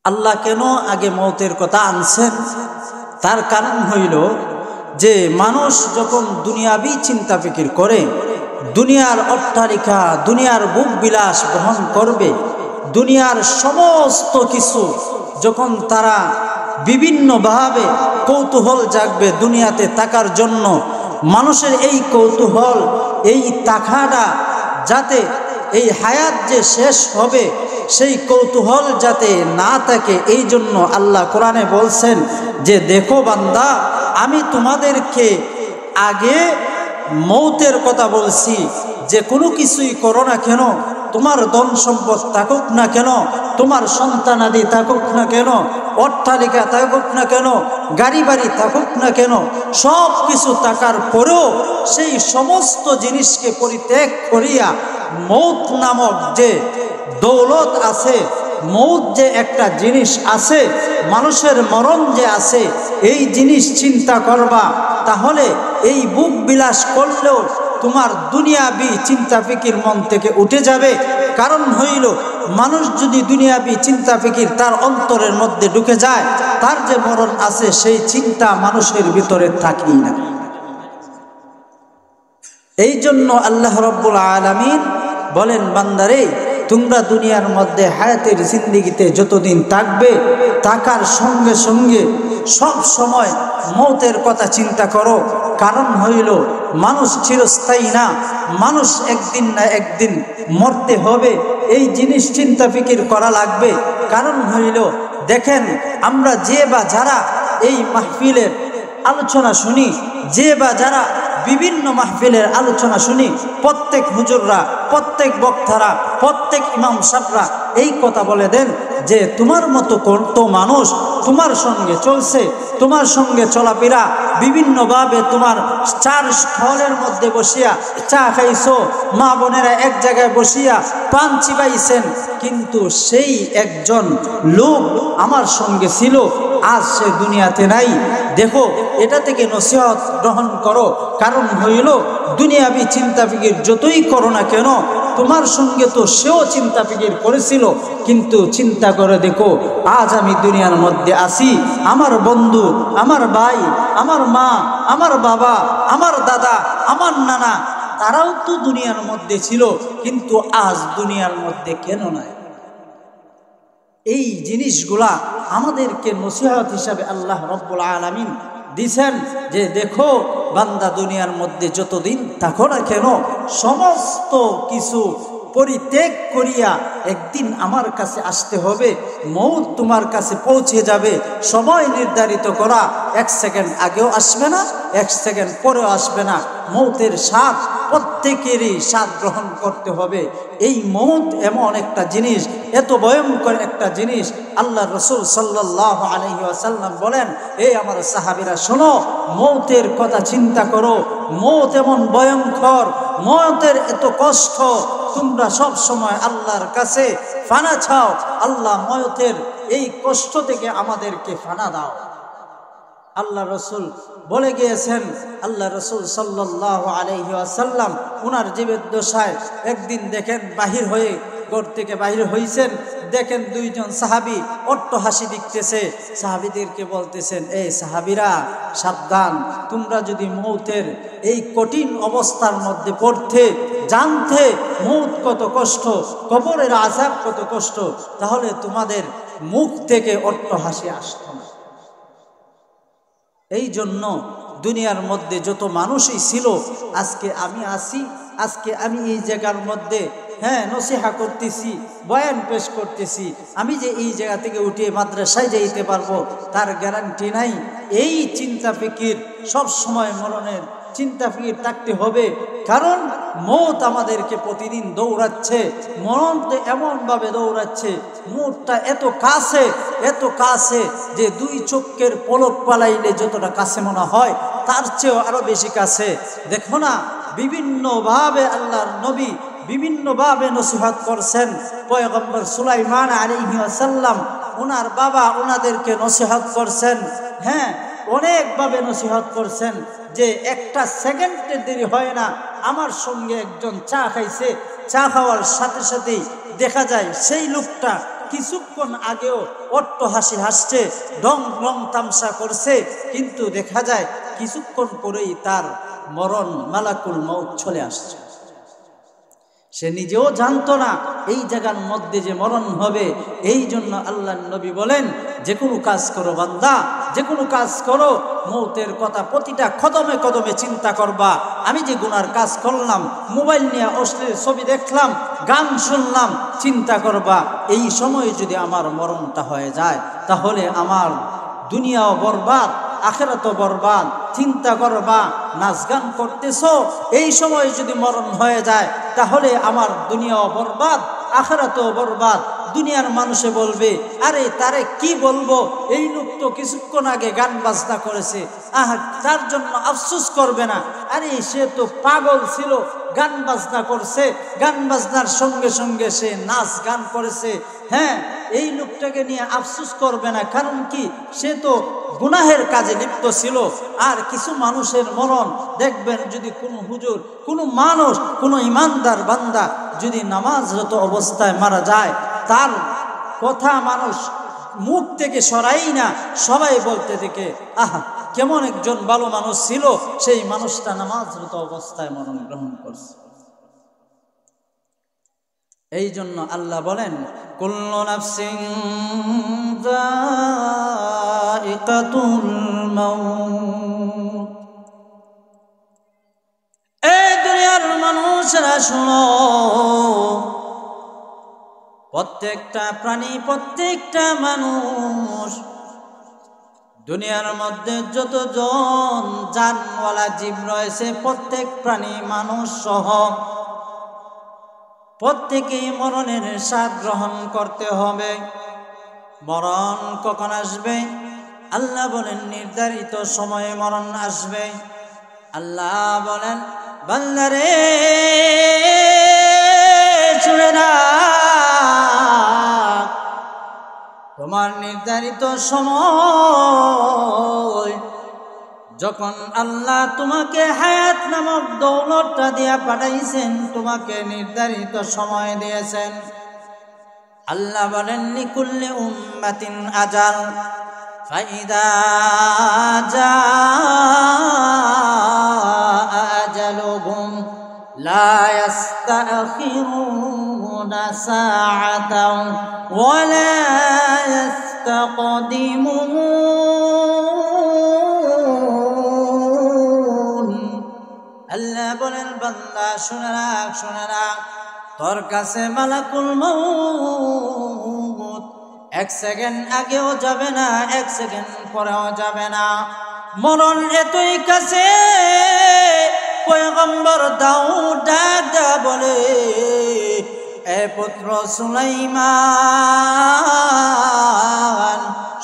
আল্লাহ কেন আগে মৌতের কথা আনছেন? তার কারণ হইল যে মানুষ যখন দুনিয়াবি চিন্তা ফিকির করে, দুনিয়ার অট্টালিকা, দুনিয়ার বুক বিলাস গ্রহণ করবে, দুনিয়ার সমস্ত কিছু যখন তারা বিভিন্নভাবে কৌতূহল জাগবে দুনিয়াতে থাকার জন্য, মানুষের এই কৌতূহল, এই তাকাটা যাতে এই হায়াত যে শেষ হবে সেই কৌতূহল যাতে না থাকে, এই জন্য আল্লাহ কোরআনে বলছেন যে দেখো বান্দা, আমি তোমাদেরকে আগে মৌতের কথা বলছি, যে কোনো কিছুই করো না কেন, তোমার ধন সম্পদ থাকুক না কেন, তোমার সন্তানাদি থাকুক না কেন, অট্টালিকা থাকুক না কেন, গাড়ি বাড়ি থাকুক না কেন, সব কিছু থাকার পরেও সেই সমস্ত জিনিসকে পরিত্যাগ করিয়া মৌত নামক যে দৌলত আছে, মৌত যে একটা জিনিস আছে, মানুষের মরণ যে আছে, এই জিনিস চিন্তা করবা, তাহলে এই বুক বিলাস করলেও তোমার দুনিয়াবি চিন্তা ফিকির মন থেকে উঠে যাবে। কারণ হইল মানুষ যদি দুনিয়াবি চিন্তা ফিকির তার অন্তরের মধ্যে ঢুকে যায়, তার যে মরণ আছে সেই চিন্তা মানুষের ভিতরে থাকেই না। এই জন্য আল্লাহ রাব্বুল আলামিন বলেন, বান্দারে তোমরা দুনিয়ার মধ্যে হায়াতের জিন্দেগিতে যতদিন থাকবে, থাকার সঙ্গে সঙ্গে সব সময় মৌতের কথা চিন্তা করো। কারণ হইল মানুষ চিরস্থায়ী না, মানুষ একদিন না একদিন মরতে হবে, এই জিনিস চিন্তা ফিকির করা লাগবে। কারণ হইল দেখেন, আমরা যে বা যারা এই মাহফিলের আলোচনা শুনি, যে বা যারা বিভিন্ন মাহফিলের আলোচনা শুনি, প্রত্যেক হুজুররা, প্রত্যেক বক্তারা, প্রত্যেক ইমাম সাহেবরা এই কথা বলে দেন যে তোমার মতো কত মানুষ তোমার সঙ্গে চলছে, তোমার সঙ্গে চলাফেরা বিভিন্নভাবে, তোমার চার স্থলের মধ্যে বসিয়া চা খাইছো, মা বোনেরা এক জায়গায় বসিয়া পান চিবাইছেন, কিন্তু সেই একজন লোক আমার সঙ্গে ছিল, আজ সে দুনিয়াতে নাই। দেখো, এটা থেকে নসিহত গ্রহণ করো। কারণ হইল দুনিয়াবি চিন্তা ফিকির যতই করো না কেন, তোমার সঙ্গে তো সেও চিন্তা ফিকির করেছিল, কিন্তু চিন্তা করে দেখো, আজ আমি দুনিয়ার মধ্যে আছি, আমার বন্ধু, আমার ভাই, আমার মা, আমার বাবা, আমার দাদা, আমার নানা, তারাও তো দুনিয়ার মধ্যে ছিল, কিন্তু আজ দুনিয়ার মধ্যে কেন নাই? এই জিনিসগুলা আমাদেরকে নসিহত হিসাবে আল্লাহ রাব্বুল আলামিন দিছেন যে দেখো বান্দা, দুনিয়ার মধ্যে যতদিন থাকো না কেন, সমস্ত কিছু পরিত্যাগ করিয়া একদিন আমার কাছে আসতে হবে। মৌত তোমার কাছে পৌঁছে যাবে, সময় নির্ধারিত করা, 1 সেকেন্ড আগেও আসবে না, 1 সেকেন্ড পরেও আসবে না। মৌতের স্বাদ প্রত্যেকেরই স্বাদ গ্রহণ করতে হবে। এই মৌত এমন একটা জিনিস, এত ভয়ঙ্কর একটা জিনিস, আল্লাহ রসুল সাল্লাল্লাহু আলাইহি ওয়াসাল্লাম বলেন, এই আমার সাহাবীরা শোনো, মৌতের কথা চিন্তা করো। মৌত এমন ভয়ঙ্কর, মৌতের এত কষ্ট, তোমরা সব সময় আল্লাহর কাছে ফানা চাও, আল্লাহ মৌতের এই কষ্ট থেকে আমাদেরকে ফানা দাও। আল্লাহ রসুল বলে গিয়েছেন, আল্লাহ রসুল সাল্লাল্লাহু আলাইহি ওয়াসাল্লাম ওনার জীবদ্দশায় একদিন দেখেন বাহির হয়ে, ঘর থেকে বাহির হয়েছেন, দেখেন 2 জন সাহাবী অট্টহাসি দিতেছে। সাহাবীদেরকে বলতেছেন, এই সাহাবীরা সাবধান, তোমরা যদি মৌতের এই কঠিন অবস্থার মধ্যে পড়তে জানতে মৌত কত কষ্ট, কবরের আযাব কত কষ্ট, তাহলে তোমাদের মুখ থেকে অট্টহাসি আসতো না। এই জন্য দুনিয়ার মধ্যে যত মানুষই ছিল, আজকে আমি আছি, আজকে আমি এই জায়গার মধ্যে নসিহা করতেছি, বয়ান পেশ করতেছি, আমি যে এই জায়গা থেকে উঠে মাদ্রাসায় যাইতে পারবো তার গ্যারান্টি নাই। এই চিন্তা ফিকির সব সময় মরণের চিন্তা ফিকির থাকতে হবে। কারণ মৌত আমাদেরকে প্রতিদিন দৌড়াচ্ছে, মরণ তো এমনভাবে দৌড়াচ্ছে, মৌতটা এত কাছে, এত কাছে যে 2 চোখের পলক পালাইলে যতটা কাছে মনে হয়, তার চেয়েও আরো বেশি কাছে। দেখো না, বিভিন্নভাবে আল্লাহর নবী বিভিন্নভাবে নসিহত করছেন। পয়গম্বর সুলাইমান আলাইহিস সালাম, ওনার বাবা ওনাদেরকে নসিহত করছেন, অনেকভাবে নসিহত করছেন যে 1 সেকেন্ডের দেরি হয় না। আমার সঙ্গে একজন চা খাইছে, চা খাওয়ার সাথে সাথেই দেখা যায় সেই লোকটা কিছুক্ষণ আগেও অট্টহাসি হাসছে, রং রং তামসা করছে, কিন্তু দেখা যায় কিছুক্ষণ পরেই তার মরণ, মালাকুল মউত চলে আসছে। সে নিজেও জানতো না এই জায়গার মধ্যে যে মরণ হবে। এই জন্য আল্লাহর নবী বলেন, যে কোনো কাজ করো বান্দা, যে কোনো কাজ করো, মৌতের কথা প্রতিটা কদমে কদমে চিন্তা করবা। আমি যে গুনার কাজ করলাম, মোবাইল নিয়ে অশ্লীল ছবি দেখলাম, গান শুনলাম, চিন্তা করবা এই সময় যদি আমার মরণটা হয়ে যায়, তাহলে আমার দুনিয়াও বরবাদ, আখিরাতও বরবাদ। চিন্তা করবা, নাচ গান করতেছো, এই সময় যদি মরণ হয়ে যায়, তাহলে আমার দুনিয়াও বরবাদ, আখিরাতও বরবাদ। দুনিয়ার মানুষে বলবে, আরে তারে কি বলবো, এই লোক তো কিছুক্ষণ আগে গান বাজনা করেছে, তার জন্য আফসোস করবে না? আরে সে তো পাগল ছিল, গান বাজনা করছে, গান বাজনার সঙ্গে সঙ্গে সে নাচ গান করেছে। হ্যাঁ, এই লোকটাকে নিয়ে আফসোস করবে না, কারণ কি, সে তো গুনাহের কাজে লিপ্ত ছিল। আর কিছু মানুষের মরণ দেখবেন, যদি কোনো হুজুর, কোনো মানুষ, কোনো ইমানদার বান্দা যদি নামাজরত অবস্থায় মারা যায়, তার কথা মানুষ মুখ থেকে সরাই না, সবাই বলতে থেকে, আহা কেমন একজন ভালো মানুষ ছিল, সেই মানুষটা নামাজরত অবস্থায় মরণ গ্রহণ করছে। এই জন্য আল্লাহ বলেন, কুল্লু নাফসিন যায়িকাতুল মাউত। এই দুনিয়ার মানুষরা শোনো, প্রত্যেকটা প্রাণী, প্রত্যেকটা মানুষ, দুনিয়ার মধ্যে যতজন জানওয়ালা জীব রয়েছে, প্রত্যেক প্রাণী মানুষ সহ প্রত্যেকেই মরণের স্বাদ গ্রহণ করতে হবে। মরণ কখন আসবে? আল্লাহ বলেন, নির্ধারিত সময়ে মরণ আসবে। আল্লাহ বলেন, বান্দারে শুনে রাখ, তোমার নির্ধারিত সময় যখন আল্লাহ তোমাকে হায়াত নামক দৌলতটা দিয়া পাঠাইছেন, তোমাকে নির্ধারিত সময় দিয়েছেন। আল্লাহ বলেন, লিকুল্লি উম্মাতিন আজাল, ফাইদা জাআ আজালুহুম লা ইস্তাখিরুনা সাআতাও ওয়া লা ইস্তাকদিমুন। আল্লাহ বলেন, বান্দা শুনে রাখ, শুনে রাখ, তোর কাছে মালাকুল মউত এক সেকেন্ড আগেও যাবে না, এক সেকেন্ড পরেও যাবে না। মরণ এতই কাছে, পয়গম্বর দাউদ ডাক দেয়া বলে, এ পুত্র সুলাইমান,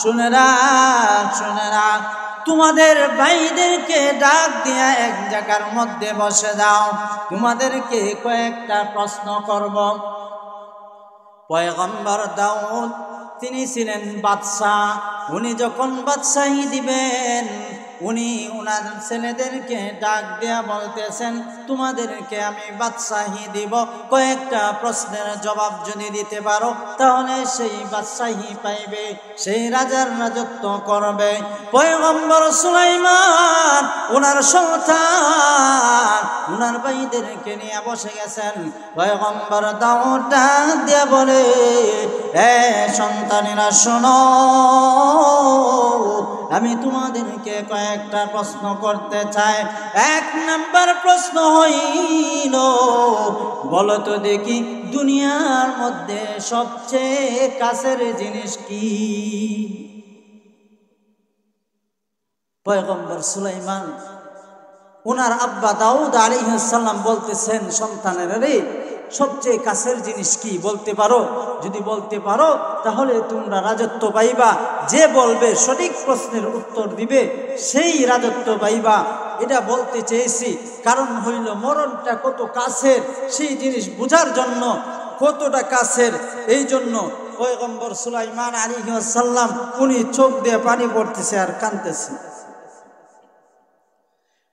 শুনে রাখ, শুনে রাখ, তোমাদের ভাইদেরকে ডাক দিয়া এক জায়গার মধ্যে বসে দাও, তোমাদেরকে কয়েকটা প্রশ্ন করব। পয়গম্বর দাউদ তিনি ছিলেন বাদশাহ। উনি যখন বাদশাহী দিবেন, উনি ওনার ছেলেদেরকে ডাক দেয়া বলতেছেন, তোমাদেরকে আমি বাদশাহী দিব, কয়েকটা প্রশ্নের জবাব যদি দিতে পারো, তাহলে সেই বাদশাহী পাইবে, সেই রাজার রাজত্ব করবে। পয়গম্বর সুলাইমান ওনার সন্তান, ওনার ভাইদেরকে নিয়ে বসে গেছেন। পয়গম্বর দাউদ ডাক দিয়া বলে, এ সন্তানেরা শোনো, আমি তোমাদেরকে কয়েকটা প্রশ্ন করতে চাই। এক নাম্বার প্রশ্ন হইল, বলো তো দেখি, দুনিয়ার মধ্যে সবচেয়ে কাছের জিনিস কি? পয়গম্বর সুলাইমান ওনার আব্বা দাউদ আলাইহিস সালাম বলতেছেন, সন্তানেরা রে, সবচেয়ে কাছের জিনিস কি বলতে পারো? যদি বলতে পারো তাহলে তোমরা রাজত্ব পাইবা। যে বলবে, সঠিক প্রশ্নের উত্তর দিবে, সেই রাজত্ব পাইবা। এটা বলতে চেয়েছি, কারণ হইল মরণটা কত কাছের, সেই জিনিস বোঝার জন্য, কতটা কাছের। এই জন্য পয়গম্বর সুলাইমান আলাইহিস সালাম উনি চোখ দিয়ে পানি পড়তেছে আর কাঁদতেছে।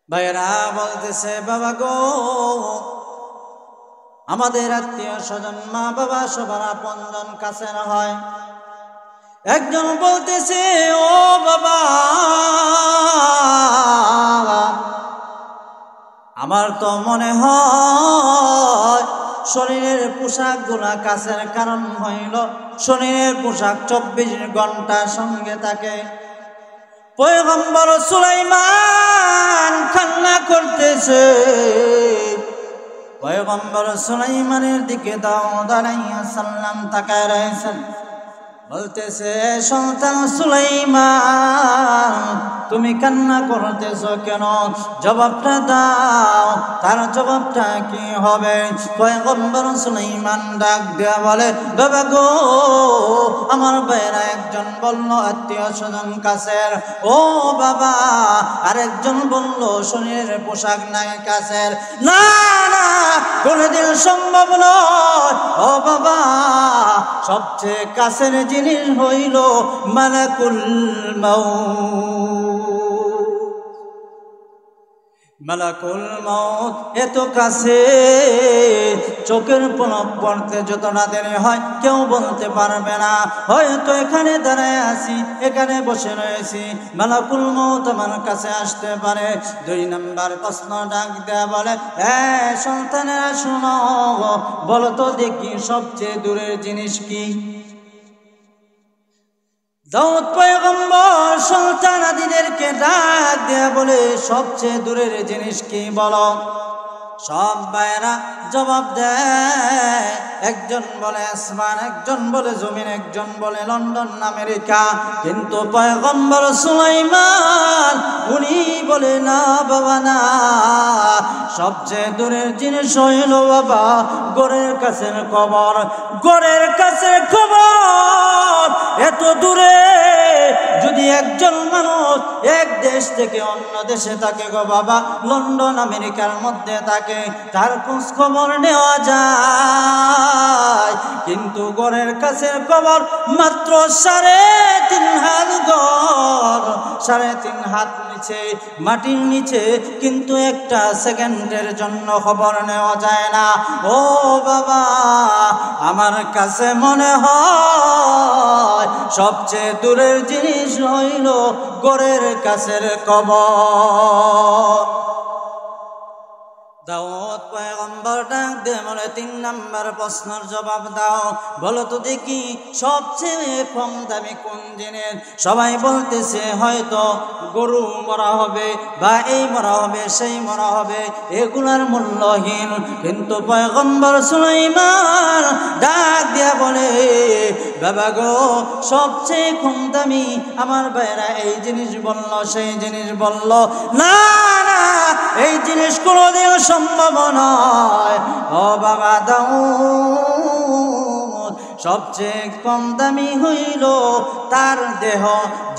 ভাইরা বলতেছে, বাবা গো, আমাদের আত্মীয় স্বজন মা বাবা সবার আপনজন কাছের হয়। একজন বলতেছে, ও বাবা, আমার তো মনে হয় শরীরের পোশাক গুলা কাছের কারণ হইল শরীরের পোশাক 24 ঘন্টা সঙ্গে থাকে। পয়গম্বর সুলাইমান কান্না করতেছে। পয়গম্বর সুলাইমানের দিকে দাউদ আলাইহিস সালাম তাকায় রয়েছেন, বলতেছে, সন্তান সুলাইমান, তুমি কান্না করতেছো কেন? জবাবটা দাও। তার জবাবটা কি হবে? পয়গম্বর সুলাইমান ডাক দেয়া বলে, বাবা গো, আমার ভাইরা একজন বলল আত্মীয় স্বজন কাছের, ও বাবা, আরেকজন বলল শরীরের পোশাক নাই কাছের। না না, কোনদিন সম্ভব নয়। ও বাবা, সবচেয়ে কাছের জিনিস হইল মালাকুল মাউত। মালাকুল মাউত এত কাছে, চোখের পলক পড়তে যতটা দেরি হয় কেউ বলতে পারবে না। হয়তো এখানে দাঁড়ায় আছি, এখানে বসে রয়েছি, মালাকুল মাউত আমার কাছে আসতে পারে। 2 নম্বর প্রশ্ন ডাক দেয়া বলে, সন্তানেরা শোনো, বলো তো দেখি সবচেয়ে দূরের জিনিস কি? দাউদ পয়গম্বর সন্তানাদিদেরকে ডাক দেয়া বলে, সবচেয়ে দূরের জিনিস কি বলো? সব ভাইরা জবাব দেয়। একজন বলে আসমান, একজন বলে জমিন, একজন বলে লন্ডন আমেরিকা। কিন্তু পয়গম্বর সুলাইমান উনি বলে, না বাবা না, সবচেয়ে দূরের জিনিস হইল বাবা গোরের কাছের কবর। গোরের কাছের কবর এত দূরে, যদি একজন মানুষ এক দেশ থেকে অন্য দেশে থাকে গো বাবা, লন্ডন আমেরিকার মধ্যে থাকে, তার খোঁজ খবর নেওয়া যায়। কিন্তু গোরের কাছের কবর মাত্র 3.5 হাত গড়, 3.5 হাত নিচে, মাটির নিচে, কিন্তু একটা সেকেন্ডের জন্য খবর নেওয়া যায় না। ও বাবা, আমার কাছে মনে হয় সবচেয়ে দূরের জিনিস হইল গোরের কাছের কবর। দাউদ পয়গম্বর ডাক দে বলে, 3 নম্বর প্রশ্নের জবাব দাও, বলো তো দেখি সবচেয়ে কম দামি কোন জিনিস? সবাই বলতেছে হয়তো গরু মরা হবে, বা এই মরা হবে, সেই মরা হবে, এগুলার মূল্যহীন। কিন্তু পয়গম্বর সুলাইমান ডাক দিয়া বলে, বাবা গো, সবচেয়ে কম দামি আমার ভাইরা এই জিনিস বলল, সেই জিনিস বলল, না না, এই জিনিস কোনোদিন সম্ভব নয়। ও বাবা দাউদ, সবচেয়ে কম দামি হইল তার দেহ।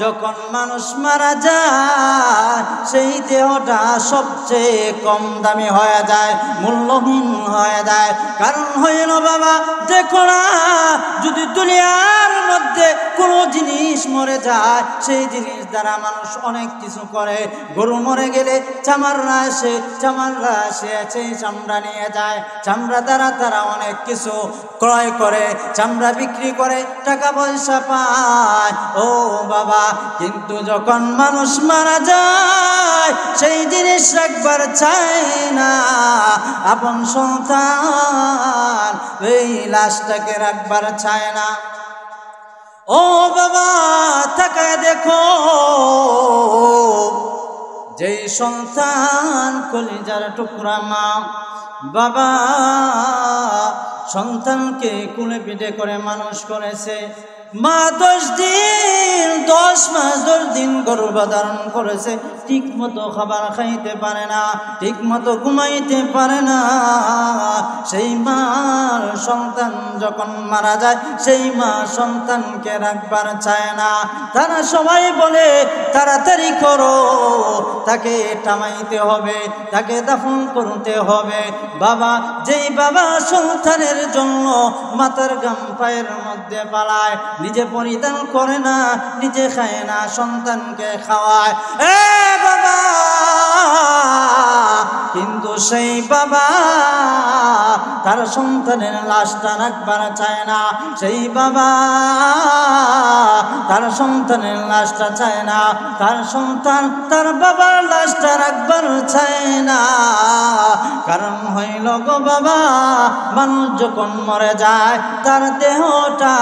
যখন মানুষ মারা যায়, সেই দেহটা সবচেয়ে কম দামি হয়ে যায়, মূল্যহীন হয়ে যায়। কারণ হইল বাবা, দেখো না, যদি দুনিয়ার মধ্যে কোনো জিনিস মরে যায়, সেই জিনিস দ্বারা মানুষ অনেক কিছু করে। গরু মরে গেলে চামড়া আসে, চামড়া আসে, সেই চামড়া নিয়ে যায়, চামড়া দ্বারা তারা অনেক কিছু ক্রয় করে, চামড়া বিক্রি করে টাকা পয়সা পায়। ও বাবা, কিন্তু যখন মানুষ মারা যায়, সেই জিনিস একবার চায় না আপন সন্তান এই লাশটাকে রাখবার চায় না। ও বাবা, তাকায় দেখো, যেই সন্তান কলিজার টুকরা মা বাবা সন্তানকে কুলে পিঠে করে মানুষ করেছে, মা 10 দিন 10 মাস 10 দিন গর্ভধারণ করেছে, ঠিক মতো খাবার খাইতে পারে না, ঠিক মতো ঘুমাইতে পারে না। সেই মার সন্তান যখন মারা যায়, সেই মা সন্তানকে রাখবার চায় না। তারা সবাই বলে, তাড়াতাড়ি করো, তাকে টামাইতে হবে, তাকে দাফন করতে হবে। বাবা, যেই বাবা সন্তানের জন্য মাথার গাম পায়ের মধ্যে পালায়, নিজে পরিধান করে না, নিজে খায় না, সন্তানকে খাওয়ায়, এ বাবা কিন্তু সেই বাবা তার সন্তানের লাশটা রাখবার চায় না, সেই বাবা তার সন্তানের লাশটা চায় না, তার সন্তান তার বাবার লাশটা রাখবার চায় না। কারণ হইল গো বাবা, মানুষ যখন মরে যায় তার দেহটা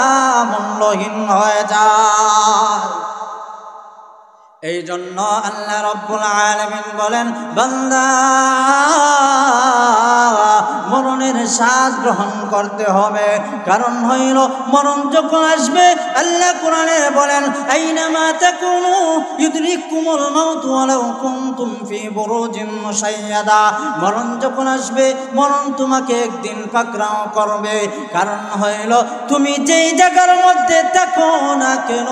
মূল্যহীন হয়ে যায়। এই জন্য আল্লাহ রাব্বুল আলামিন বলেন, বান্দা মরণের স্বাদ গ্রহণ করতে হবে। কারণ হইল মরণ যখন আসবে, আল্লাহ কোরআনে বলেন, আইনামা তাকুনু ইউদরিকুমুল মাউত ওয়ালাউ কুনতুম ফি বুরুজিন মুশাইয়াদা। মরণ যখন আসবে, মরণ তোমাকে একদিন পাকড়াও করবে। কারণ হইল তুমি যেই জায়গার মধ্যে থাকো না কেন,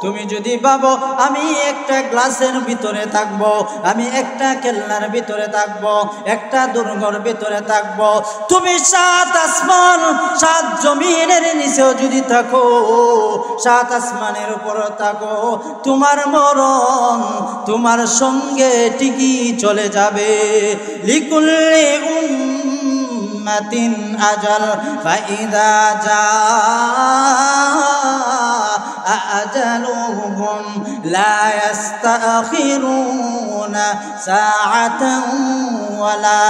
তুমি যদি ভাবো আমি একটা গ্লাসের ভিতরে থাকবো, আমি একটা কেল্লার ভিতরে থাকবো, একটা দুর্গর ভিতরে থাকবো, তুমি 7 আসমান 7 জমিনের নিচেও যদি থাকো, 7 আসমানের উপর থাকো, তোমার মরণ তোমার সঙ্গে ঠিকই চলে যাবে। লিকুল্লি উম্মাতিন আজাল ফাইদা জা আজালুহুম লা ইস্তাখিরুনা সাআতান ওয়া লা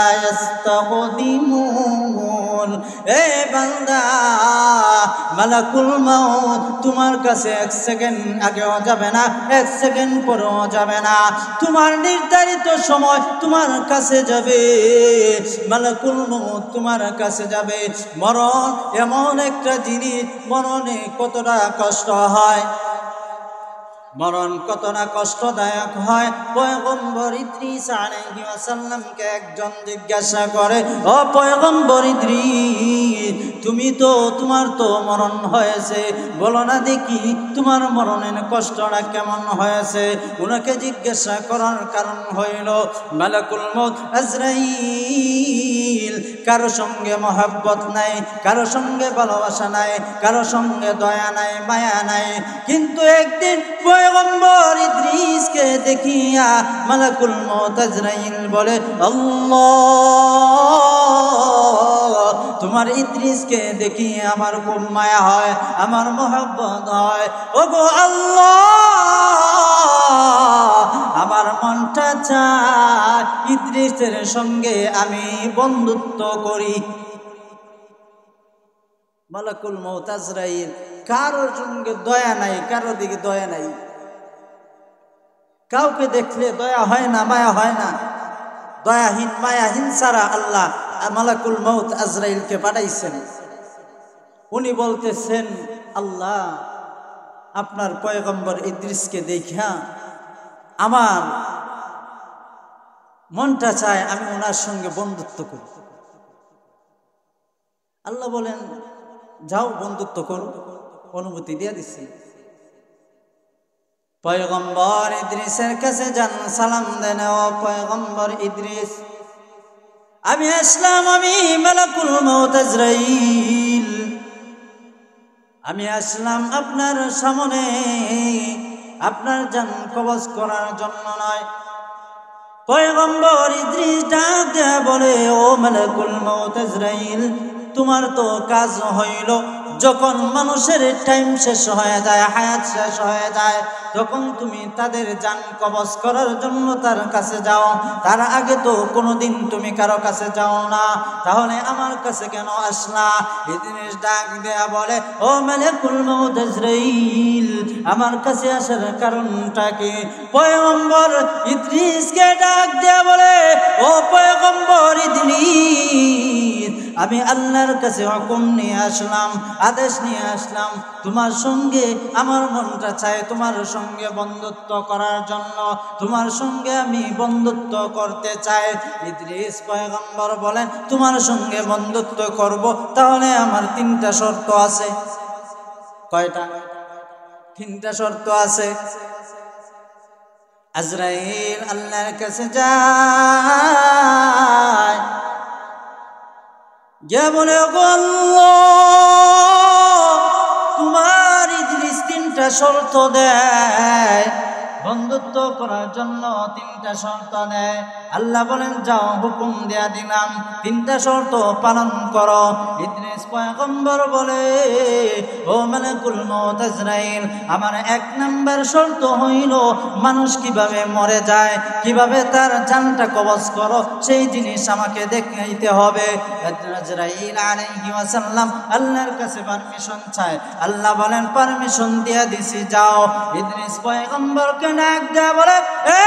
ইস্তাকদিমুন। এ বান্দা, মালাকুল মাউত তোমার কাছে 1 সেকেন্ড আগেও যাবে না, 1 সেকেন্ড পরেও যাবে না। তোমার নির্ধারিত সময় তোমার কাছে যাবে, মালাকুল মাউত তোমার কাছে যাবে। মরণ এমন একটা জিনিস, মরণে কতটা কষ্ট হয়, মরণ কতটা কষ্টদায়ক হয়। পয়গম্বর ইদ্রিস আলাইহিস সালামকে একজন জিজ্ঞাসা করে, ও পয়গম্বর ইদ্রিস, তুমি তো তোমার তো মরণ হয়েছে, বলো না দেখি তোমার মরণের কষ্টটা কেমন হয়েছে। ওনাকে জিজ্ঞাসা করার কারণ হইল মালাকুল মউত আজরাইল কারো সঙ্গে মহব্বত নাই, কারো সঙ্গে ভালোবাসা নাই, কারো সঙ্গে দয়া নাই, মায়া নাই। কিন্তু একদিন পয়গম্বর ইদ্রিসকে দেখিয়া মালাকুল মউত আজরাইল বলে, আল্লাহ, তোমার ইদ্রিসকে দেখিয়ে আমার খুব মায়া হয়, আমার মহব্বত হয়। ওগো আল্লাহ, আমার মনটা চায় ইদ্রিসের সঙ্গে আমি বন্ধুত্ব করি। মালাকুল মউত আজরাইল কারোর সঙ্গে দয়া নাই, কারো দিকে দয়া নাই, কাউকে দেখলে দয়া হয় না, মায়া হয় না। দয়াহীন মায়াহীন ছাড়া আল্লাহ মালাকুল মউত আজরাইলকে পাঠাইছেন। উনি বলতেছেন, আল্লাহ, আপনার পয়গম্বর ইদ্রিসকে দেখা আমার মনটা চায় আমি ওনার সঙ্গে বন্ধুত্ব করি। আল্লাহ বলেন, যাও বন্ধুত্ব করো, অনুমতি দিয়ে দিচ্ছি। পয়গম্বর ইদ্রিসের কাছে যান, সালাম দেন, ও পয়গম্বর ইদ্রিস, আমি আসলাম, আমি মালাকুল মউত আজরাইল, আমি আসলাম আপনার সামনে আপনার জান কবজ করার জন্য নয়। পয়গম্বর ইদ্রিস ডাক দেয়া বলে, ও মালাকুল মউত আজরাইল, তোমার তো কাজ হইল যখন মানুষের টাইম শেষ হয়ে যায়, হায়াত শেষ হয়ে যায়, তখন তুমি তাদের জান কবজ করার জন্য তার কাছে যাও। তার আগে তো কোনোদিন তুমি কারো কাছে যাও না, তাহলে আমার কাছে কেন আসলা? ইদ্রিস ডাক দেয়া বলে, ও মালাকুল মউত আজরাইল, আমার কাছে আসার কারণটা কি? পয়গম্বর ইদ্রিসকে ডাক দেয়া বলে, ও পয়গম্বর ইদ্রিস, আমি আল্লাহর কাছে হুকুম নিয়ে আসলাম, আদেশ নিয়ে আসলাম, তোমার সঙ্গে আমার মনটা চায় তোমার সঙ্গে বন্ধুত্ব করার জন্য, তোমার সঙ্গে আমি বন্ধুত্ব করতে চাই। ইদ্রিস পয়গম্বর বলেন, তোমার সঙ্গে বন্ধুত্ব করব, তাহলে আমার 3টা শর্ত আছে। কয়টা? 3টা শর্ত আছে। আজরাইল আল্লাহর কাছে যায়, যা বলে, ওগো আল্লাহ, তোমার ইদ্রিস 3টা শর্ত দেয়, বন্ধুত্ব করার জন্য তিনটা শর্ত নেয়। আল্লাহ বলেন যাও হুকুম দেয়া দিলাম, তিনটা শর্ত পালন করো। ইদ্রিস পয়গম্বর বলে, ও মালাকুল মউত আজরাইল, আমার এক নাম্বার শর্ত হইল মানুষ কিভাবে মরে যায়, কিভাবে তার জানটা কবজ করো, সেই জিনিস আমাকে দেখাইতে হবে। আজরাইল আলাইহি ওয়াসাল্লাম আল্লাহর কাছে পারমিশন চায়। আল্লাহ বলেন পারমিশন দিয়া দিছি, যাও। ইদ্রিস পয়গম্বরকে ডাক দেয়া বলে, এ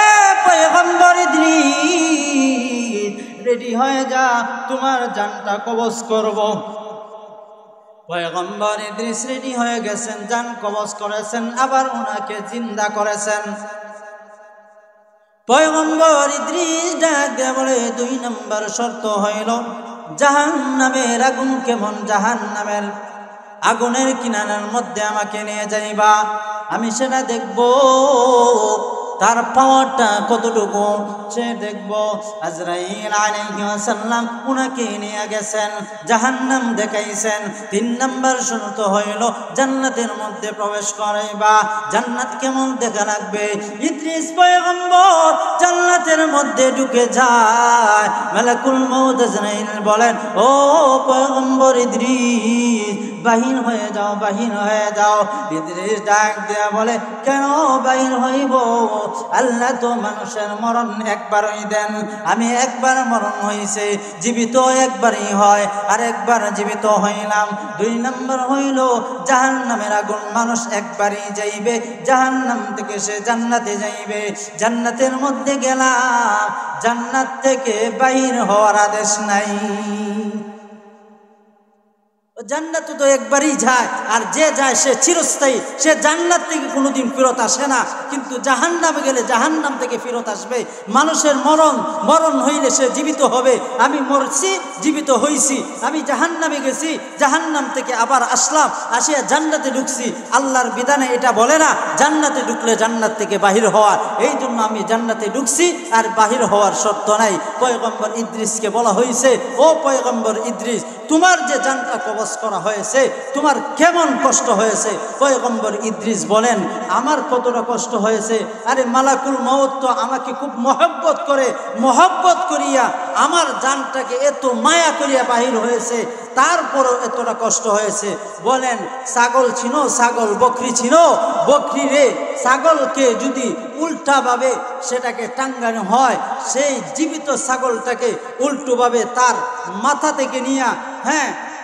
পয়গম্বর ইদ্রিস, রেডি হয়ে যা, তোমার জানটা কবজ করব। পয়গম্বর ইদ্রিস রেডি হয়ে গেছেন, জান কবজ করেছেন, আবার ওনাকে জিন্দা করেছেন। পয়গম্বর ইদ্রিস ডাক দেয়া বলে, 2 নম্বর শর্ত হইল জাহান্নামের আগুন কেমন, জাহান্নামের আগুনের কিনারার মধ্যে আমাকে নিয়ে যাইবা, আমি সেটা দেখব, তার পাওয়ারটা কতটুকু সে দেখব। আজরাইল আলাইহিস সালাম উনাকে নিয়ে গেছেন, জাহান্নাম দেখাইছেন। 3 নম্বর শর্ত হইল জান্নাতের মধ্যে প্রবেশ করাইবা। জান্নাত কেমন দেখা লাগবে? ইদ্রিস পয়গম্বর জান্নাতের মধ্যে ঢুকে যায়। মালাকুল মউত আজরাইল বলেন, ও পয়গম্বর ইদ্রিস, বাহির হয়ে যাও, বাহির হয়ে যাও। ইদ্রিস ডাক দেয়া বলে, কেন বাহির হইব? আল্লাহ তো মানুষের মরণ একবারই দেন, আমি একবার মরণ হইছে, জীবিত একবারই হয়, আর একবার জীবিত হইলাম। 2 নম্বর হইল জাহান্নামের আগুন, মানুষ একবারই যাইবে, জাহান্নাম থেকে সে জান্নাতে যাইবে। জান্নাতের মধ্যে গেলাম, জান্নাত থেকে বাহির হওয়ার আদেশ নাই। জান্নাত তো একবারই যায়, আর যে যায় সে চিরস্থায়ী, সে জান্নাত থেকে কোনোদিন ফেরত আসে না। কিন্তু জাহান্নামে গেলে জাহান্নাম থেকে ফেরত আসবে। মানুষের মরণ হইলে সে জীবিত হবে। আমি মরছি, জীবিত হইছি, আমি জাহান্নামে গেছি, জাহান্নাম থেকে আবার আসলাম, আসিয়া জান্নাতে ঢুকছি। আল্লাহর বিধানে এটা বলে না জান্নাতে ঢুকলে জান্নাত থেকে বাহির হওয়ার, এই জন্য আমি জান্নাতে ঢুকছি, আর বাহির হওয়ার শর্ত নাই। পয়গম্বর ইদ্রিসকে বলা হয়েছে, ও পয়গম্বর ইদ্রিস, তোমার যে জানটা কবজ করা হয়েছে, তোমার কেমন কষ্ট হয়েছে? পয়গম্বর ইদ্রিস বলেন, আমার কতটা কষ্ট হয়েছে? আরে মালাকুল মউত তো আমাকে খুব মহব্বত করে, মহব্বত করিয়া আমার জানটাকে এত মায়া করিয়া বাহির হয়েছে, তারপরও এতটা কষ্ট হয়েছে। বলেন, ছাগল ছিল, ছাগল বকরি ছিল, বকরি রে ছাগলকে যদি উল্টাভাবে সেটাকে টাঙ্গানো হয়, সেই জীবিত ছাগলটাকে উল্টোভাবে তার মাথা থেকে নিয়ে,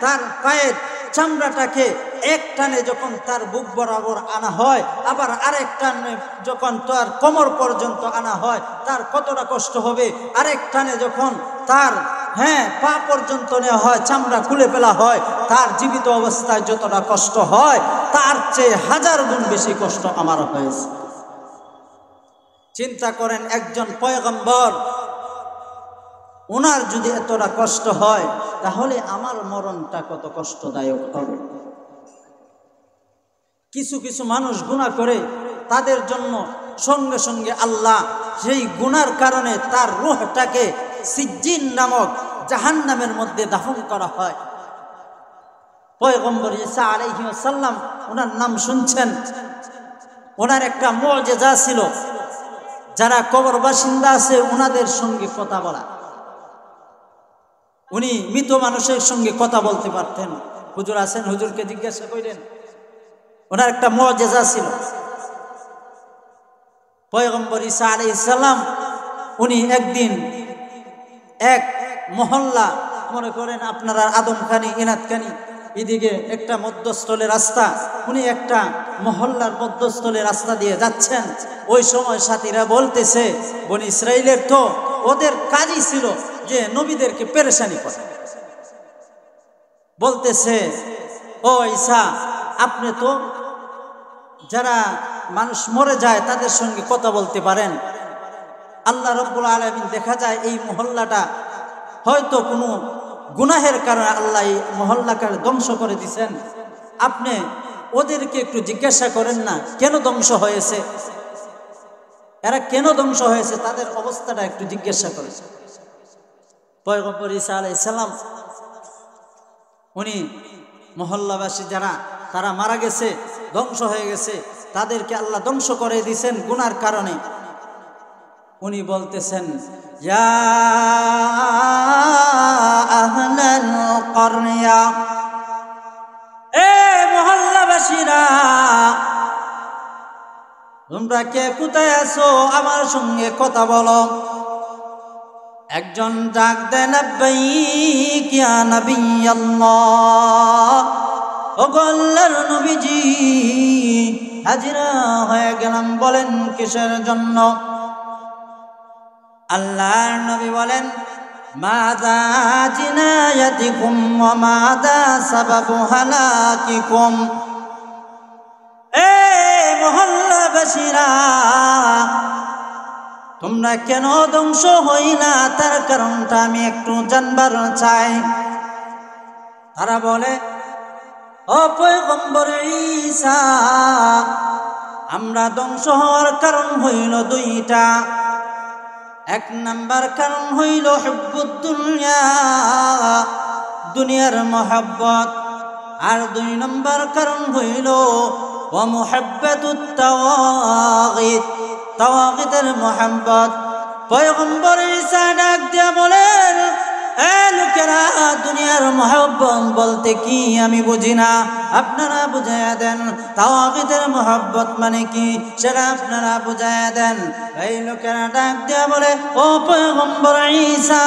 তার পায়ের চামড়াটাকে এক টানে যখন তার বুক বরাবর আনা হয়, আবার আরেক টানে যখন তার কোমর পর্যন্ত আনা হয়, তার কতটা কষ্ট হবে। আরেক টানে যখন তার পা পর্যন্ত নেওয়া হয়, চামড়া খুলে ফেলা হয়, তার জীবিত অবস্থায় যতটা কষ্ট হয়, তার চেয়ে 1000 গুণ বেশি কষ্ট আমার হয়েছে। চিন্তা করেন, একজন পয়গম্বর, ওনার যদি এতটা কষ্ট হয়, তাহলে আমার মরণটা কত কষ্টদায়ক হবে। কিছু কিছু মানুষ গুনাহ করে, তাদের জন্য সঙ্গে সঙ্গে আল্লাহ সেই গুনার কারণে তার রূহটাকে সিজ্জিন নামক জাহান্নামের মধ্যে দাফন করা হয়। পয়গম্বর ঈসা আলাইহিস সালাম, ওনার নাম শুনছেন, ওনার একটা মুআজিজা ছিল, যারা কবর বাসিন্দা আছে ওনাদের সঙ্গে কথা বলা। উনি মৃত মানুষের সঙ্গে কথা বলতে পারতেন। হুজুর আছেন, হুজুরকে জিজ্ঞাসা করেন, ওনার একটা মুআজিজা ছিল। পয়গম্বর ঈসা আলাইহিস সালাম উনি একদিন এক মহল্লা, মনে করেন আপনারা আদমখানি, ইনাতখানি, এদিকে একটা মধ্যস্থলে রাস্তা, উনি একটা মহল্লার মধ্যস্থলে রাস্তা দিয়ে যাচ্ছেন। ওই সময় সাথীরা বলতেছে, বনি ইসরাইলের তো ওদের কাজই ছিল যে নবীদেরকে পেরেশানি করে। বলতেছে, ও ঈসা, আপনি তো যারা মানুষ মরে যায় তাদের সঙ্গে কথা বলতে পারেন। আল্লাহ রাব্বুল আলামিন দেখা যায় এই মহল্লাটা হয়তো কোনো গুনাহের কারণে আল্লাহ এই মহল্লাকে ধ্বংস করে দিয়েছেন। আপনি ওদেরকে একটু জিজ্ঞাসা করেন না কেন ধ্বংস হয়েছে, এরা কেন ধ্বংস হয়েছে, তাদের অবস্থাটা একটু জিজ্ঞাসা করেন। পয়গম্বর ঈসা আলাইহিস সালাম উনি মহল্লাবাসী যারা তারা মারা গেছে, ধ্বংস হয়ে গেছে, তাদেরকে আল্লাহ ধ্বংস করে দিয়েছেন গুনার কারণে। উনি বলতেছেন, ইয়া আহলাল করনিয়া, এ মহল্লাবাসীরা, তোমরা কে কোথায় আছো আমার সঙ্গে কথা বলো। একজন ডাক দেন, লাব্বাইক ইয়া নবিয়াল্লাহ, ওগো আল্লাহর নবীজি, হাজিরা হয়ে গেলাম। বলেন কিসের জন্য? আল্লাহর নবী বলেন, মাযা জিনায়াতিকুম ওয়া মাযা সাবাবু হালাকিকুম। এ মহল্লাবাসীরা, তোমরা কেন ধ্বংস হইলা তার কারণটা আমি একটু জানবার চাই। তারা বলে, ও পয়গম্বর ঈসা, আমরা ধ্বংস হওয়ার কারণ হইল দুইটা। এক নাম্বার কারণ হইল হুব্বুদ দুনিয়া, দুনিয়ার মহব্বত। আর দুই নম্বর কারণ হইল ওয়া মুহাব্বাতুত তাওয়াগিত, তাওয়াগিতের মহব্বত। পয়গম্বর ঈসা ডাক দিয়া বলেন, এ লোকেরা, দুনিয়ার মহব্বত বলতে কি আমি বুঝি না, আপনারা বুঝাইয়া দেন। তাওয়াগিতের মহব্বত মানে কি সেটা আপনারা বুঝাইয়া দেন। এই লোকেরা ডাক দিয়া বলে, ও পয়গম্বর ঈসা,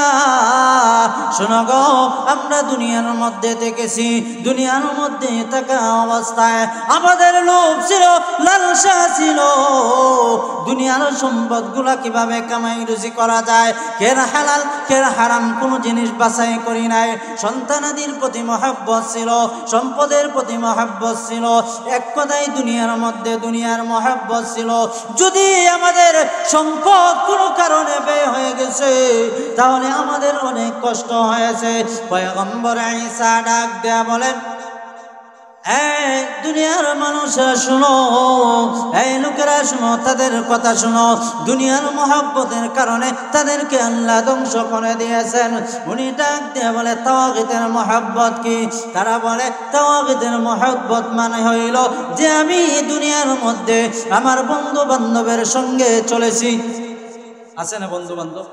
শোনো গো, আমরা দুনিয়ার মধ্যে দেখেছি, দুনিয়ার মধ্যে থাকা অবস্থায় আমাদের লোভ ছিল, লালসা ছিল, দুনিয়ার সম্পদগুলা কিভাবে কামাই রুজি করা যায়, কের হালাল কের হারাম কোনো জিনিস বাছাই করি নাই। সন্তানাদির প্রতি মহব্বত ছিল, সম্পদের প্রতি মহব্বত ছিল, এক কথায় দুনিয়ার মধ্যে দুনিয়ার মহব্বত ছিল। যদি আমাদের সম্পদ কোনো কারণে ব্যয় হয়ে গেছে তাহলে আমাদের অনেক কষ্ট হয়েছে। পয়গম্বর ঈসা ডাক দেয়া বলেন, এই দুনিয়ার মানুষরা শুনো, এই লোকেরা শুনো, তাদের কথা শুনো। দুনিয়ার মহব্বতের কারণে তাদেরকে আল্লাহ ধ্বংস করে দিয়েছেন। উনি ডাক দিয়ে বলে, তাওয়াগিতের মহব্বত কি? তারা বলে, তাওয়াগিতের মহব্বত মানে হইল যে আমি দুনিয়ার মধ্যে আমার বন্ধু বান্ধবের সঙ্গে চলেছি। আছে না বন্ধু বান্ধব?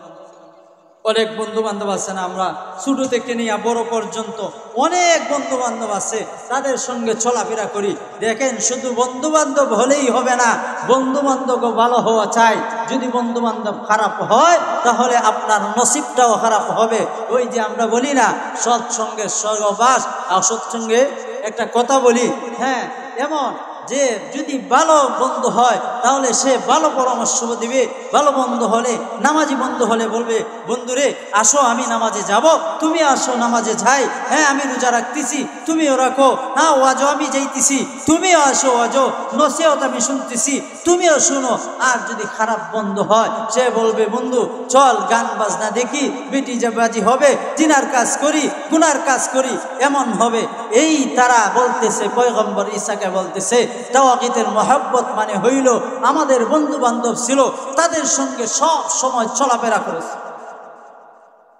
অনেক বন্ধু বান্ধব আছে না? আমরা ছোট থেকে নিয়ে বড় পর্যন্ত অনেক বন্ধু বান্ধব আছে, তাদের সঙ্গে চলাফেরা করি। দেখেন, শুধু বন্ধু বান্ধব হলেই হবে না, বন্ধু বান্ধব ভালো হওয়া চাই। যদি বন্ধু বান্ধব খারাপ হয় তাহলে আপনার নসিবটাও খারাপ হবে। ওই যে আমরা বলি না, সৎসঙ্গে সহবাস, আর সৎসঙ্গে একটা কথা বলি, হ্যাঁ, এমন যে যদি ভালো বন্ধু হয় তাহলে সে ভালো পরামর্শ দিবে। ভালো বন্ধু হলে, নামাজি বন্ধু হলে বলবে, বন্ধুরে আসো আমি নামাজে যাব, তুমি আসো নামাজে যাই, হ্যাঁ আমি রোজা রাখতেছি তুমিও রাখো, হ্যাঁ ওয়াজও আমি যাইতেছি তুমিও আসো, ওয়াজও নসিহত আমি শুনতেছি তুমিও শুনো। আর যদি খারাপ বন্ধু হয় সে বলবে, বন্ধু চল গান বাজনা দেখি, বেটি বাজি হবে, জিনার কাজ করি, গুনার কাজ করি, এমন হবে। এই তারা বলতেছে, পয়গম্বর ঈসাকে বলতেছে, তাওয়াগিতের মহব্বত মানে হইল আমাদের বন্ধু বান্ধব ছিল, তাদের সঙ্গে সব সময় চলাফেরা করেছে।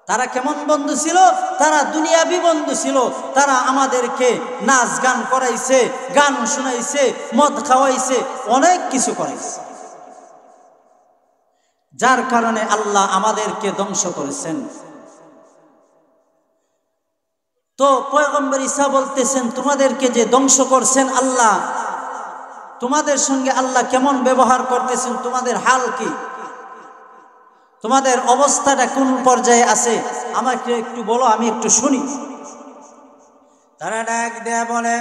তারা কেমন বন্ধু ছিল? তারা দুনিয়াবি বন্ধু ছিল। তারা আমাদেরকে নাচ গান করাইছে, গান শুনাইছে, মদ খাওয়াইছে, অনেক কিছু করাইছে, যার কারণে আল্লাহ আমাদেরকে ধ্বংস করেছেন। তো পয়গম্বর ঈসা বলতেছেন, তোমাদেরকে যে ধ্বংস করছেন আল্লাহ, তোমাদের সঙ্গে আল্লাহ কেমন ব্যবহার করতেছেন, তোমাদের হাল কি, তোমাদের অবস্থাটা কোন পর্যায়ে আছে আমাকে একটু বলো, আমি একটু শুনি। তারা ডাক দেয়া বলে,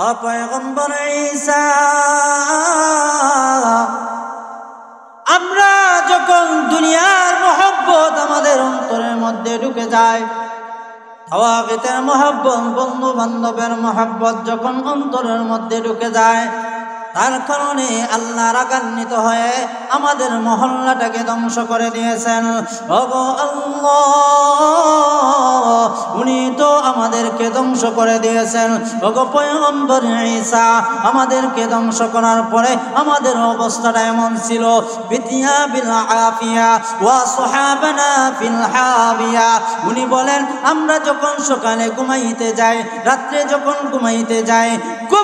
ও পয়গম্বর ঈসা, আমরা যখন দুনিয়ার মহব্বত আমাদের অন্তরের মধ্যে ঢুকে যায়, তাওয়াগিতের মহব্বত, বন্ধু বান্ধবের মহব্বত যখন অন্তরের মধ্যে ঢুকে যায়, তার কারণে আল্লাহ রাগান্বিত হয়ে আমাদের মহল্লাটাকে ধ্বংস করে দিয়েছেন। ওগো আল্লাহ, উনি তো আমাদেরকে ধ্বংস করে দিয়েছেন। ওগো পয়গম্বর ঈসা, আমাদেরকে ধ্বংস করার পরে আমাদের অবস্থাটা এমন ছিল, বিতিয়া বিল আফিয়া ওয়া সুহাবানা ফিল হাবিয়া। উনি বলেন, আমরা যখন সকালে ঘুমাইতে যাই, রাত্রে যখন ঘুমাইতে যাই,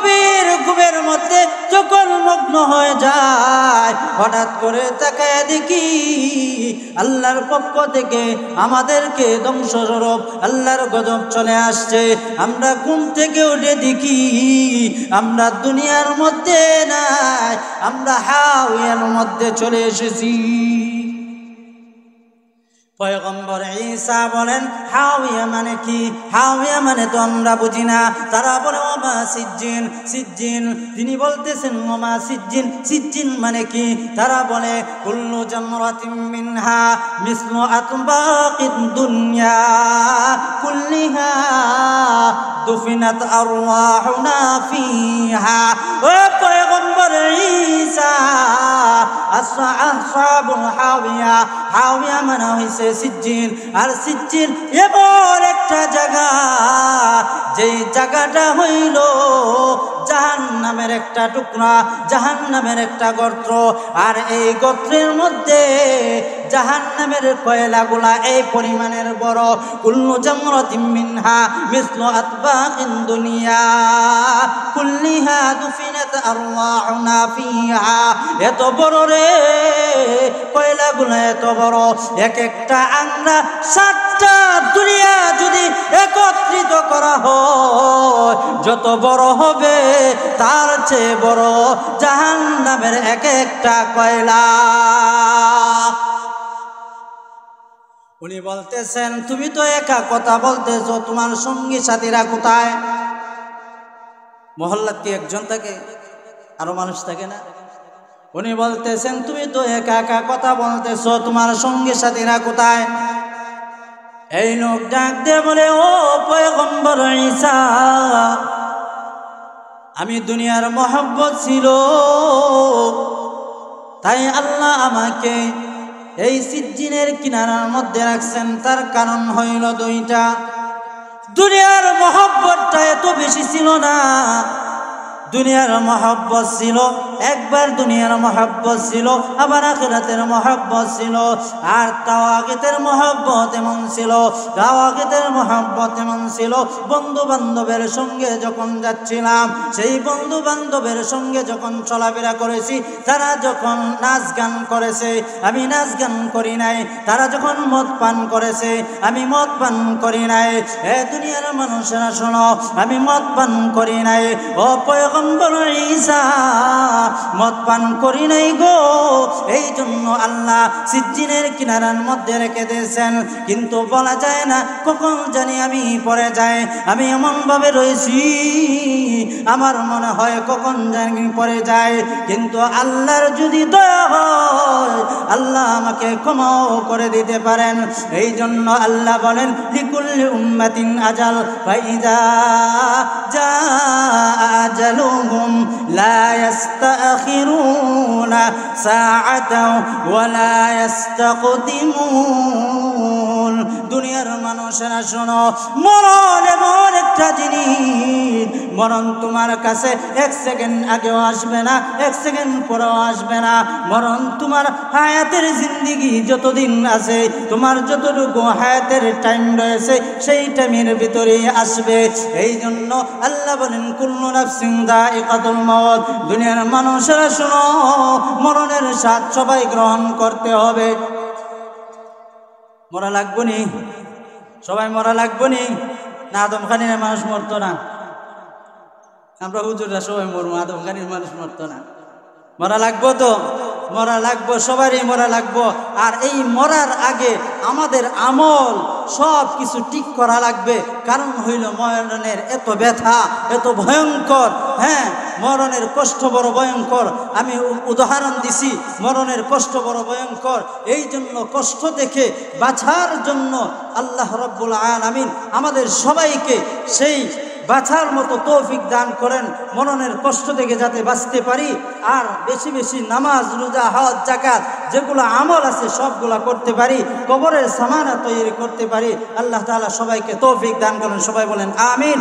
গভীর ঘুমের মধ্যে যখন মগ্ন হয়ে যায়, হঠাৎ করে তাকায় দেখি আল্লাহর পক্ষ থেকে আমাদেরকে ধ্বংসস্বরূপ আল্লাহর গজব চলে আসছে। আমরা ঘুম থেকে উঠে দেখি আমরা দুনিয়ার মধ্যে নাই, আমরা হাওয়ার মধ্যে চলে এসেছি। পয়গম্বর ঈসা বলেন হাওয়া মানে কি? হাওয়া মানে তো আমরা বুঝি না। তারা বলে ওমা সিজ্জিন, সিজ্জিন। তিনি বলতেছেন ওমা সিজ্জিন, সিজ্জিন মানে কি? তারা বলে কুল্লু জামরাতিন মিনহা মিসলু আতবাকিদ দুনিয়া কুল্লিহা দুফিনাত আরওয়াহুনা ফিহা। ও পয়গম্বর ঈসা, আসহাবুল হাওয়া, হাওয়া মানে হইছে সিজ্জিন। আর সিজ্জিন এমন একটা জায়গা, যেই জায়গাটা হইল জাহান্নামের একটা টুকরা, জাহান্নামের একটা গর্ত। আর এই গর্তের মধ্যে জাহান্নামের কয়লাগুলা এই পরিমাণের বড়। কুল্লু জামরাতিন মিনহা মিসলু আতবাকিন দুনিয়া কুল্লিহা দুফিনাত আরওয়াহুনা ফিহা। এত বড় রে কয়লাগুলো, এত বড়। এক একটা আংরা 7টা দুনিয়া যদি একত্রিত করা হয়, যত বড় হবে তার চেয়ে বড় জাহান্নামের এক একটা কয়লা। উনি বলতেছেন তুমি তো একা কথা বলতেছো, তোমার সঙ্গী সাথীরা কোথায়? মহল্লাতে একজন থাকে, আরো মানুষ থাকে না? উনি বলতেছেন তুমি তো একা একা কথা বলতেছো, তোমার সঙ্গী সাথীরা কোথায়? এই লোক ডাক দিয়ে বলে ও পয়গম্বর ঈসা, আমি দুনিয়ার মহব্বত ছিল, তাই আল্লাহ আমাকে এই সিজ্জিনের কিনারার মধ্যে রাখছেন। তার কারণ হইল দুইটা। দুনিয়ার মহব্বতটা এত বেশি ছিল না। দুনিয়ার মহব্বত ছিল, একবার দুনিয়ার মহব্বত ছিল, আবার আখিরাতের মহব্বত ছিল। আর তাওয়াগিতের মহব্বত এমন ছিল, তাওয়াগিতের মহব্বত এমন ছিল, বন্ধু বান্ধবের সঙ্গে যখন যাচ্ছিলাম, সেই বন্ধু বান্ধবের সঙ্গে যখন চলাফেরা করেছি, তারা যখন নাচ গান করেছে আমি নাচ গান করি নাই, তারা যখন মদ পান করেছে আমি মদ পান করি নাই। এ দুনিয়ার মানুষেরা শোনো, আমি মদ পান করি নাই। ও পয়গম্বর ঈসা, মদ পান করি নাই গো। এই জন্য আল্লাহ সিজ্জিনের কিনারার মধ্যে রেখে দিয়েছেন। কিন্তু বলা যায় না কখন জানি আমি পড়ে যাই। আমি এমন ভাবে রয়েছি, আমার মনে হয় কখন জানি পড়ে যায়। কিন্তু আল্লাহর যদি দয়া হয়, আল্লাহ আমাকে ক্ষমাও করে দিতে পারেন। এই জন্য আল্লাহ বলেন লিকুল্লি উম্মাতিন আজাল ফাইদা জা আজালুহুম লা ইস্তাখিরুনা সাআতাও ওয়া লা ইস্তাকদিমুন। দুনিয়ার মানুষেরা শোনো, মরণ এমন একটা জিনিস, মরণ তোমার কাছে 1 সেকেন্ড আগেও আসবে না, 1 সেকেন্ড পরেও আসবে না। মরণ তোমার হায়াতের জিন্দেগি যতদিন আছে, তোমার যতটুকু হায়াতের টাইম রয়েছে, সেই টাইমের ভিতরেই আসবে। এই জন্য আল্লাহ বলেন কুল্লু নাফসিন যায়িকাতুল মাউত। দুনিয়ার মানুষেরা শোনো, মরণের স্বাদ সবাই গ্রহণ করতে হবে। মরা লাগবো নি? সবাই মরা লাগবো নি? না আদমখানির মানুষ মরতো না? আমরা হুজুররা সবাই মরবো, আদমখানির মানুষ মরতো না। মরা লাগবো তো? মরা লাগবো, সবারই মরা লাগবো। আর এই মরার আগে আমাদের আমল সব কিছু ঠিক করা লাগবে। কারণ হইল মরণের এত ব্যথা, এত ভয়ঙ্কর। হ্যাঁ, মরণের কষ্ট বড় ভয়ঙ্কর। আমি উদাহরণ দিছি, মরণের কষ্ট বড় ভয়ঙ্কর। এই জন্য কষ্ট দেখে বাঁচার জন্য আল্লাহ রাব্বুল আলামিন আমাদের সবাইকে সেই বাঁচার মতো তৌফিক দান করেন, মরণের কষ্ট থেকে যাতে বাঁচতে পারি। আর বেশি বেশি নামাজ, রোজা, হজ, যাকাত যেগুলো আমল আছে সবগুলা করতে পারি, কবরের সামানা তৈরি করতে পারি। আল্লাহ তাআলা সবাইকে তৌফিক দান করেন। সবাই বলেন আমিন।